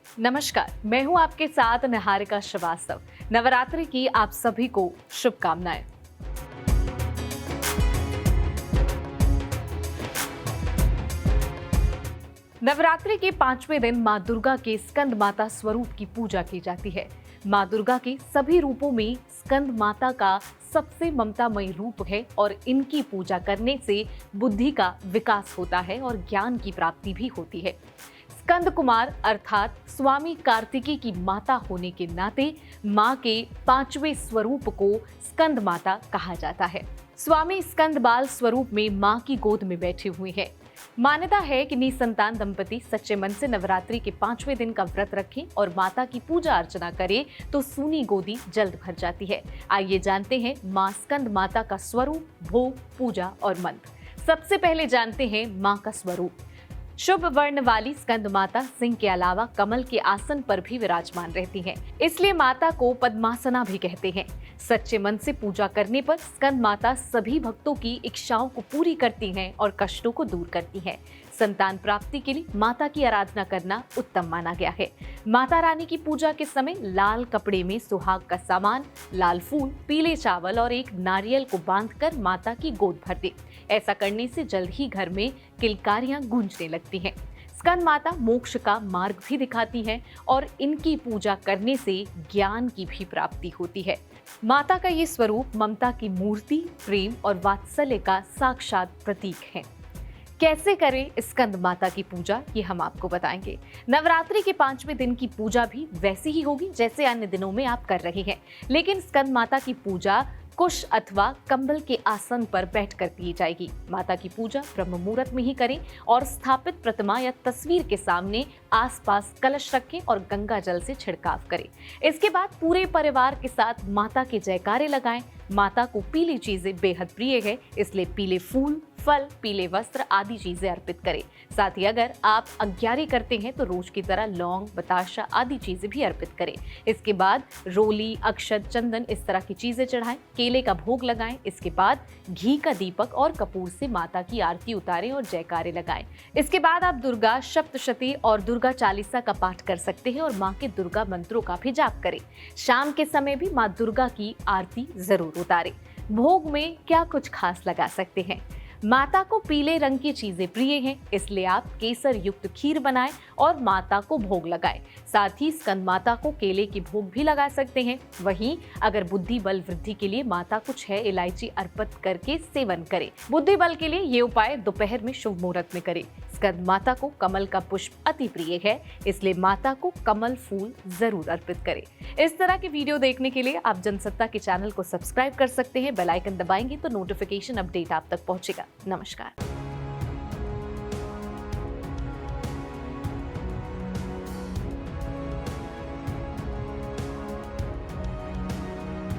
नमस्कार, मैं हूं आपके साथ निहारिका श्रीवास्तव। नवरात्रि की आप सभी को शुभकामनाएं। नवरात्रि के 5वें दिन मां दुर्गा के स्कंद माता स्वरूप की पूजा की जाती है। मां दुर्गा के सभी रूपों में स्कंद माता का सबसे ममतामयी रूप है और इनकी पूजा करने से बुद्धि का विकास होता है और ज्ञान की प्राप्ति भी होती है। स्कंद कुमार अर्थात स्वामी कार्तिकी की माता होने के नाते मां के 5वें स्वरूप को स्कंद माता कहा जाता है। स्वामी स्कंद बाल स्वरूप में मां की गोद में बैठे हुए हैं। मान्यता है कि निसंतान दंपति सच्चे मन से नवरात्रि के 5वें दिन का व्रत रखें और माता की पूजा अर्चना करें तो सूनी गोदी जल्द भर जाती है। आइए जानते हैं मां स्कंद माता का स्वरूप, भोग, पूजा और मंत्र। सबसे पहले जानते हैं मां का स्वरूप। शुभ वर्ण वाली स्कंद माता सिंह के अलावा कमल के आसन पर भी विराजमान रहती हैं। इसलिए माता को पद्मासना भी कहते हैं। सच्चे मन से पूजा करने पर स्कंद माता सभी भक्तों की इच्छाओं को पूरी करती हैं और कष्टों को दूर करती हैं। संतान प्राप्ति के लिए माता की आराधना करना उत्तम माना गया है। माता रानी की पूजा के समय लाल कपड़े में सुहाग का सामान, लाल फूल, पीले चावल और एक नारियल को बांधकर माता की गोद भर दे। ऐसा करने से जल्द ही घर में किलकारियां गूंजने लगती हैं। स्कंद माता मोक्ष का मार्ग भी दिखाती हैं और इनकी पूजा करने से ज्ञान की भी प्राप्ति होती है। माता का ये स्वरूप ममता की मूर्ति, प्रेम और वात्सल्य का साक्षात प्रतीक है। कैसे करें स्कंद माता की पूजा, ये हम आपको बताएंगे। नवरात्रि के 5वें दिन की पूजा भी वैसी ही होगी जैसे अन्य दिनों में आप कर रहे हैं, लेकिन स्कंद माता की पूजा कुश अथवा कंबल के आसन पर बैठकर की जाएगी। माता की पूजा ब्रह्म मुहूर्त में ही करें और स्थापित प्रतिमा या तस्वीर के सामने आसपास कलश रखें और गंगा जल से छिड़काव करें। इसके बाद पूरे परिवार के साथ माता के जयकारे लगाएं। माता को पीली चीजें बेहद प्रिय है, इसलिए पीले फूल, फल, पीले वस्त्र आदि चीजें अर्पित करें। साथ ही अगर आप अग्यारी करते हैं तो रोज की तरह लौंग, बताशा आदि चीजें भी अर्पित करें। इसके बाद रोली, अक्षत, चंदन इस तरह की चीजें चढ़ाएं, केले का भोग लगाएं। इसके बाद घी का दीपक और कपूर से माता की आरती उतारें और जयकारे लगाएं। इसके बाद आप दुर्गा सप्तशती और दुर्गा चालीसा का पाठ कर सकते हैं और माँ के दुर्गा मंत्रों का भी जाप करें। शाम के समय भी माँ दुर्गा की आरती जरूर उतारें। भोग में क्या कुछ खास लगा सकते हैं। माता को पीले रंग की चीजें प्रिय हैं, इसलिए आप केसर युक्त खीर बनाएं और माता को भोग लगाएं। साथ ही स्कंद माता को केले की भोग भी लगा सकते हैं। वहीं अगर बुद्धि बल वृद्धि के लिए माता को 6 इलायची अर्पित करके सेवन करें। बुद्धि बल के लिए ये उपाय दोपहर में शुभ मुहूर्त में करें। स्कंद माता को कमल का पुष्प अति प्रिय है, इसलिए माता को कमल फूल जरूर अर्पित करें। इस तरह के वीडियो देखने के लिए आप जनसत्ता के चैनल को सब्सक्राइब कर सकते हैं। बेल आइकन दबाएंगे तो नोटिफिकेशन अपडेट आप तक पहुंचेगा। नमस्कार।